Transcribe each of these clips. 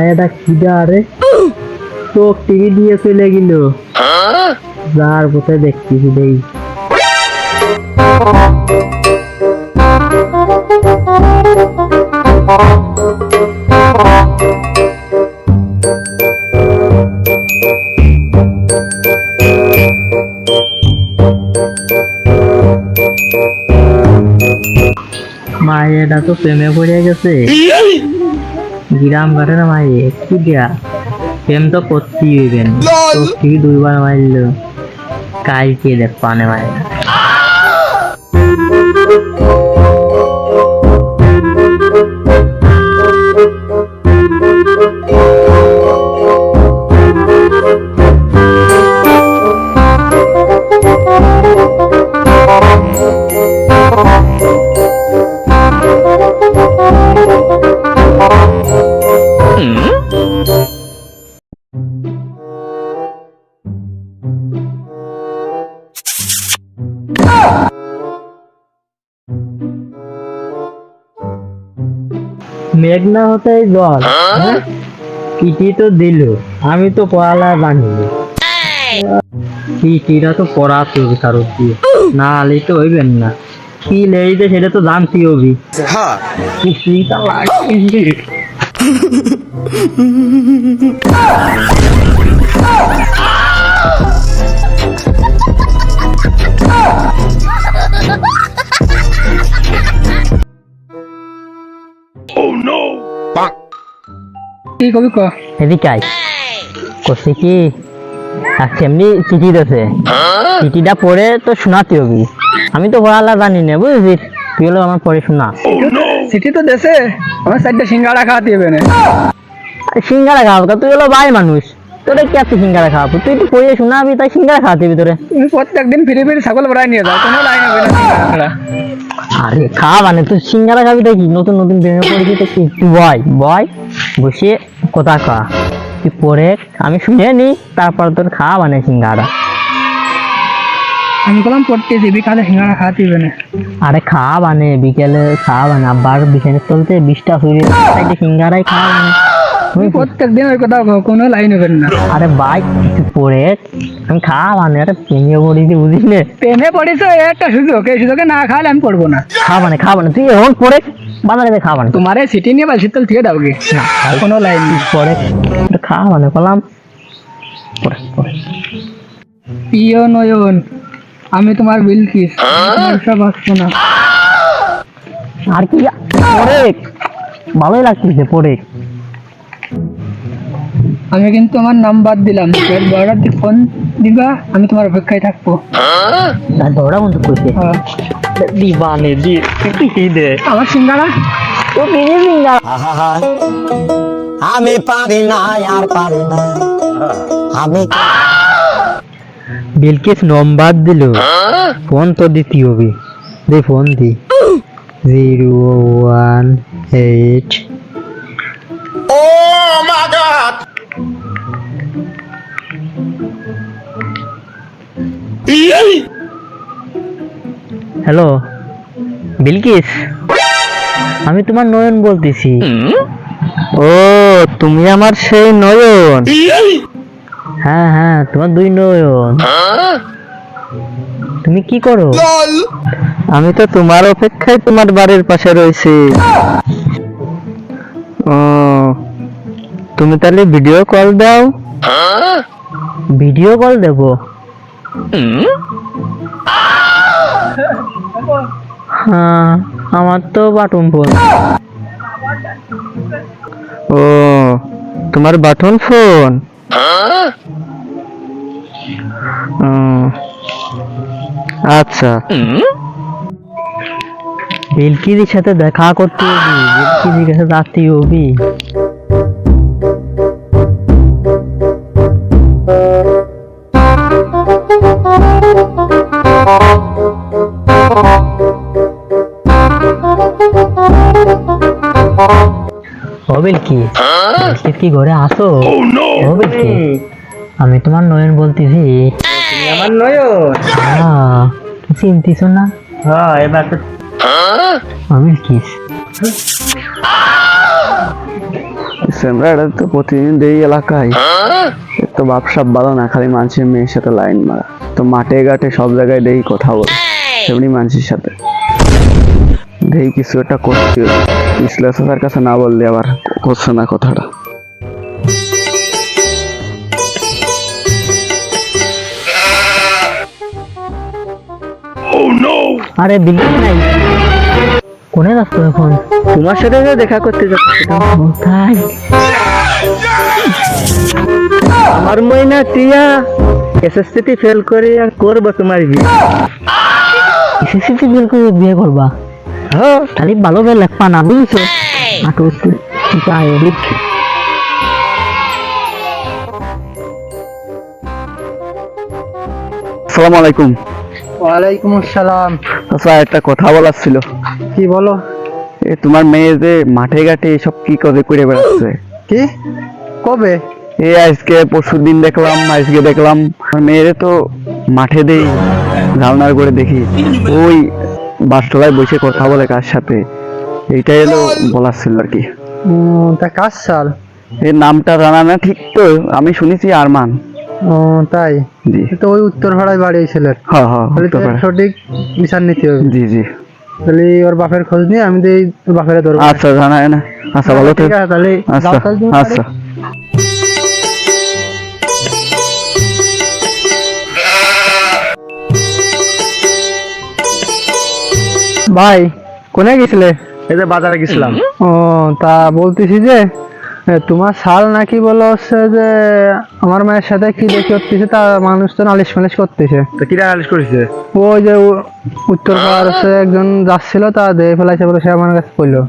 এটা খিদা রে তো টিভি দিয়ে চলে গেল যার পথে দেখতেছি দেই মায়েরা তো প্রেমে পড়ে গেছে গ্রাম ঘাটে না মায়ে কি দিয়া প্রেম তো করতেই হইবেন তো কি দুইবার মারল কালকে দেখ পানে মায়ের মেঘ না হতে জল পিটি তো দিল আমি তো পড়ালা জানি পিটিটা তো পড়া তোর কারো দিয়ে না আলে তো হইবেন না কি লেইতে সেটা তো জানতেই হবি পিটিটা লাগে কি কবি ক এদিকে আয় করছে কি আজকে এমনি চিঠি দিয়েছে চিঠিটা পড়ে তো শোনাতে হবি আমি তো পড়ালা জানি না বুঝলি তুই হলো আমার পড়ে শোনা চিঠি তো দেশে আমার সাইডে সিঙ্গাড়া খাওয়াতে হবে না সিঙ্গারা খাওয়াবো তুই হলো ভাই মানুষ তোরে কি আছে সিঙ্গারা খাওয়াবো তুই তো পড়ে শোনাবি তাই সিঙ্গারা খাওয়াতে হবে তোরে তুমি প্রত্যেকদিন ফিরে ফিরে ছাগল ভরাই নিয়ে যাও কোনো লাইন হবে না সিঙ্গাড়া আরে খা মানে তুই সিঙ্গারা খাবি দেখি নতুন নতুন প্রেমে পড়েছি তো কি তুই বয় বসে কথা খা তুই পড়ে আমি শুনে নি তারপর তোর খা মানে সিঙ্গারা আমি বললাম পড়তেছি বিকালে সিঙ্গাড়া খাওয়াতে হবে না আরে খা মানে বিকেলে খা মানে আবার বিকেলে চলতে 20টা হয়ে সাইডে সিঙ্গারাই খা মানে তুমি প্রত্যেকদিন ওই কথা কোনো লাইন হবে না আরে ভাই তুই পড়ে আমি খা মানে আরে প্রেমে পড়েছি বুঝিস না প্রেমে পড়েছো একটা সুযোগ এই সুযোগে না খাওয়ালে আমি পড়বো না খা মানে তুই এখন পড়ে বাজারে খা মানে তোমার এই সিটি নিয়ে বা শীতল থেকে দাও গে না কোনো লাইন নেই পড়ে খা মানে বললাম পড়ে প্রিয় নয়ন আমি তোমার বিলকিস তোমার সব আসবো না আর কি পড়ে ভালোই লাগতেছে পড়ে আমি কিন্তু আমার নাম্বার দিলাম বড় ফোন দিবা আমি তোমার অপেক্ষায় থাকবো দৌড়া বন্ধু করছে দিবানে দি দে আমার সিঙ্গারা ও বেরিয়ে সিঙ্গারা আমি পারি না আর পারি না আমি বিলকিস নম্বর দিল ফোন তো দিতে হবে দে ফোন দি 018 Oh my God! Hello Bilkis আমি তোমার নয়ন বলতেছি ও তুমি আমার সেই নয়ন হ্যাঁ তোমার দুই নয়ন তুমি কি করো আমি তো তোমার অপেক্ষায় তোমার বাড়ির পাশে রয়েছি ও তুমি তাহলে ভিডিও কল দাও ভিডিও কল দেব হ্যাঁ আমার তো বাটন ফোন ও তোমার বাটন ফোন আচ্ছা বিলকির সাথে দেখা করতে হবে বিলকির কাছে যাচ্ছি হবি কি ঘরে আসো আমি তোমার নয়ন বলতেছি আমার নয়ন চিনতিস না হ্যাঁ এবার তো স্যামরা তো প্রতিদিন দেই এলাকায়, তো বাপসাপ ভালো না, খালি মানুষের মেয়ের সাথে লাইন মারা। তো মাঠে ঘাটে সব জায়গায় দেই কথা বল, এমনি মানুষের সাথে দেই কিছু একটা করতে। ইসলামের কাছে না বললে আবার করছে না কথাটা। আরে বিল্ডিং নাই, কোনে যাচ্ছ এখন? তোমার সাথে যে দেখা করতে যাচ্ছি। কোথায়? আমার মইনা টিয়া এসএসসি ফেল করে আর করবো তোমার বিয়ে। এসএসসি ফেল করে বিয়ে করবা? হ্যাঁ, খালি ভালো করে লেখবা না, বুঝছো? যাই লিখ। আসসালামু আলাইকুম। ওয়ালাইকুম আসসালাম। আচ্ছা, একটা কথা বলার ছিল। কি বলো? এ তোমার মেয়ে যে মাঠে ঘাটে এসব কি করে করে বেড়াচ্ছে? কি কবে? এই আজকে পরশুদিন দেখলাম, আজকে দেখলাম। আমার মেয়েরে তো মাঠে দেই, ধারণার করে দেখি ওই বাসতলায় বসে কথা বলে কার সাথে। এইটাই হলো বলার ছিল আর কি। তা কাজ সাল? এর নামটা জানা না ঠিক, তো আমি শুনেছি আরমান। ও তাই? জি তো ওই উত্তর ভাড়ায় বাড়ি ছেলের। হ্যাঁ হ্যাঁ, তাহলে হতে তো পারে। সঠিক বিচার নিতে হবে। জি জি, তাহলে ওর বাপের খোঁজ নিয়ে আমি তো এই বাপের ধরবো। আচ্ছা জানা না। আচ্ছা ভালো ঠিক থেকো। আছে, তাহলে আচ্ছা যাও তাহলে তুমি আচ্ছা। ভাই কোনে গেছিলে? এই যে বাজারে গেছিলাম। ও তা বলতেছি যে তোমার শাল নাকি বলো হচ্ছে যে আমার মায়ের সাথে কি দেখি করতেছে, তা মানুষ তো নালিশ মালিশ করতেছে। তো কি নালিশ করেছে? ওই যে উত্তর পাড়ার হচ্ছে একজন যাচ্ছিল, তা দিয়ে ফেলাইছে বলে সে আমার কাছে কইলো।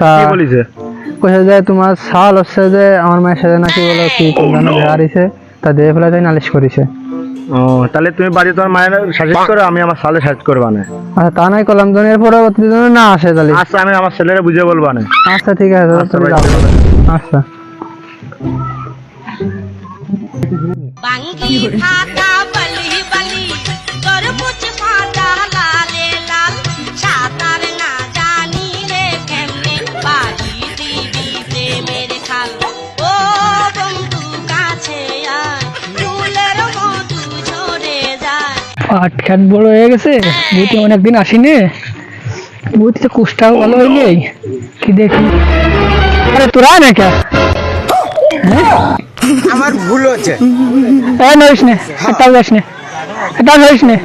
তা কি বলিছে? কইছে যে তোমার শাল হচ্ছে যে আমার মায়ের সাথে নাকি বলো কি কোন হারিছে, তা দিয়ে ফেলাইছে নালিশ করেছে। ও তাহলে তুমি বাড়ি তোমার মায়ের সাজেস্ট করো, আমি আমার সালে সাজেস্ট করবা না। আচ্ছা তা নাই করলাম, তো এর পরবর্তী জন্য না আসে তাহলে। আচ্ছা, আমি আমার ছেলেরা বুঝে বলবা না। আচ্ছা ঠিক আছে, আচ্ছা, তুমি ভাই। যাও। আচ্ছা বাঙ্গি ফাটা বলি বলি তরমুজ ফাটা লালে লাল সাঁতার না জানি রে কেমনে বাড়ি দিবি প্রেমের খাল ও বন্ধু কাছে আয় ফুলের মধু ঝরে যায় পাট খাট বড় হয়ে গেছে, বুঝতে অনেকদিন আসিনি। বুঝতে কুষ্টাও ভালো হইলে কি দেখি। আরে তোরা না কে? আমার ভুল হচ্ছে, এই নইস নে, এটা যাস নে, এটা নইস নে।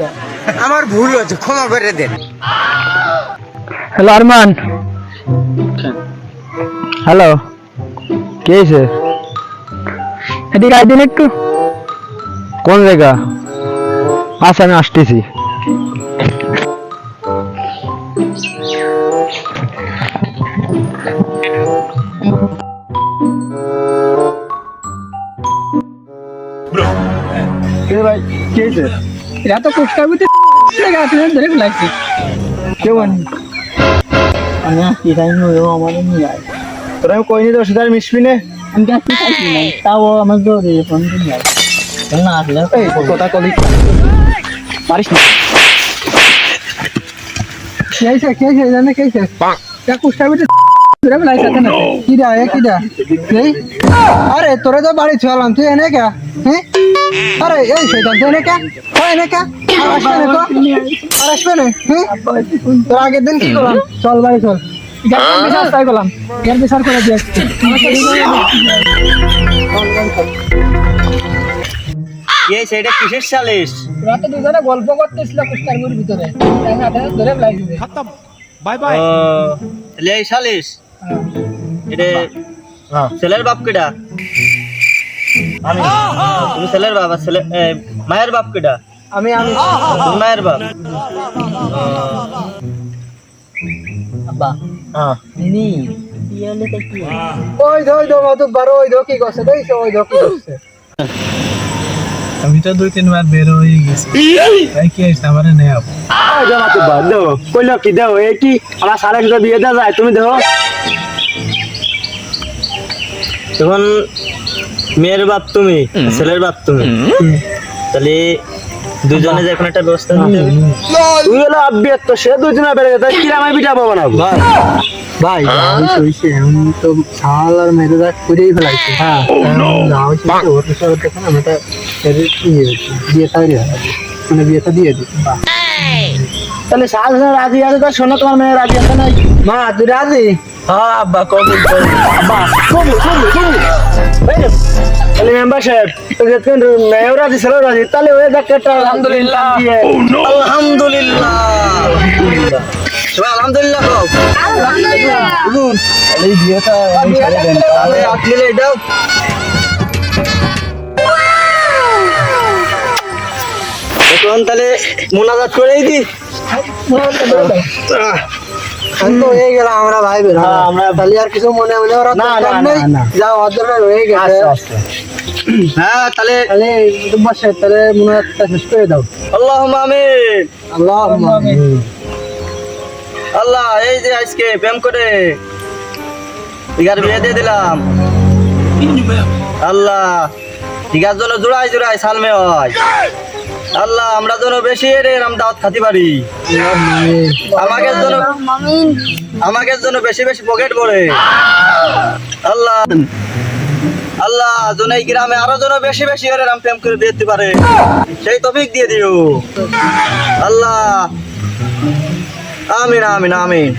আমার ভুল হচ্ছে, ক্ষমা করে দেন। হ্যালো আরমান। হ্যালো, কে এসে? এদিকে আয় দিন একটু। কোন জায়গা? আচ্ছা আমি আসতেছি। ভাই কে এসে? এরা তো কুষ্টার ভিতরে ধরে ফেলাইছে। কেউ আনি আমি আসছি, তাই নইও আমাদের নিয়ে যায়। তোরা আমি কইনি তোর সাথে আর মিশবি না। আমি কি আসতে চাইছি না, তাও আমার দৌড়ে ফোন দিয়ে যায়। না আসলে কথা কলি পারিস না। কেছে কেছে জানে কেছে এটা কুষ্টার ভিতরে ধরে ফেলাইছে না। কি দা কি দা এই? আরে তোরে তো বাড়ি চলাম, তুই এনে কে? হ্যাঁ আরে এই শয়তান তুই এনে কে? হয় এনে কে? আর আসবে না তো, আর আসবে না। হ্যাঁ তোর আগের দিন কি করলাম? চল বাড়ি চল, গ্যাস বিচার তাই করলাম, গ্যাস বিচার করে দিয়ে সেটা কিসের সালিশ? তোরা তো দুজনে গল্প করতেছিল কুষ্টার ভিতরে, আমি হাতে ধরে ফেলাইছি। এই সালিশ এটা ছেলের বাপ কেডা? আমি। তুমি ছেলের বাপ, আর ছেলে মায়ের বাপ কেডা? আমি তুমি মায়ের বাপ। আব্বা হ্যাঁ, নি বিয়ে হলে তো কি হয়? ওই ধো মাতুক বারো ওই ধো কি করছে দেখছো, ওই ধো কি করছে। আমি তো 2-3 বার বের হয়ে গেছি, তাই কি হয়েছে আমার নেব? কইলো কি দেও? এই কি আমার সারা একটা বিয়ে দেওয়া যায়? তুমি দেও। এখন মেয়ের বাপ তুমি, ছেলের বাপ তুমি, তাহলে দুজনে যে এখন একটা ব্যবস্থা নিতে হবে। তুই হলো আব্বিয়ার তো সে দুজনে বেড়ে গেছে কি আমি পিঠা পাবো না ভাই হইছে এখন তো শাল আর মেরে রাখ করেই ফেলাইছে। হ্যাঁ যা হয়েছে ওর সাথে দেখুন আমি এটা বিয়েটা মানে বিয়েটা দিয়ে দিচ্ছি। তাহলে শাল রাজি আছে তো শোনো তোমার মেয়ে রাজি আছে না মা তুই রাজি? হ্যাঁ আব্বা কবুল কবুল। তাহলে মেম্বার সাহেব মেয়েও রাজি ছেলেও রাজি তাহলে ওই একটা আলহামদুলিল্লাহ আলহামদুলিল্লাহ সবাই আলহামদুলিল্লাহ এই বিয়েটা আপনি এটাও এখন তাহলে মোনাজাত করেই দি। তো হয়ে গেল আমরা ভাই বের হ্যাঁ, আমরা- তাহলে আর কিছু মনে মনে ওরা না, দরকার না, নেই। না, না। যা অর্ধেক হয়ে গেছে হ্যাঁ তাহলে তাহলে তোমার সাথে তাহলে মনে একটা শেষ করে দাও। আল্লাহুম্মা আমিন। আল্লাহ আল্লাহ এই যে আজকে প্রেম করে টিকার বিয়ে দিয়ে দিলাম আল্লাহ টিকার জন্য জোড়াই জোড়াই সালমে হয় আল্লাহ আমরা যেন বেশি এরম দাওয়াত খাতি পারি আমাকে জন্য বেশি বেশি পকেট পড়ে আল্লাহ আল্লাহ যেন এই গ্রামে আরো যেন বেশি বেশি এরম প্রেম করে বিয়ে দিতে পারে সেই তৌফিক দিয়ে দিও আল্লাহ আমিন আমিন আমিন।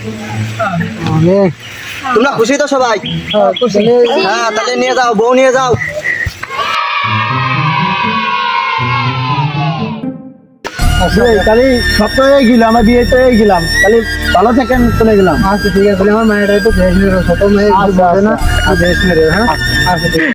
তোমরা খুশি তো সবাই? হ্যাঁ তাহলে নিয়ে যাও বউ নিয়ে যাও। তাহলে সপ্তাহে গেলাম আমরা বিয়ে তো গেলাম তাহলে ভালো থাকেন চলে গেলাম আচ্ছা ঠিক আছে আমার মায়ের একটু ভেজ মেরে ছোট মেয়ে আচ্ছা, না ভেজ মেরে। হ্যাঁ আচ্ছা ঠিক আছে।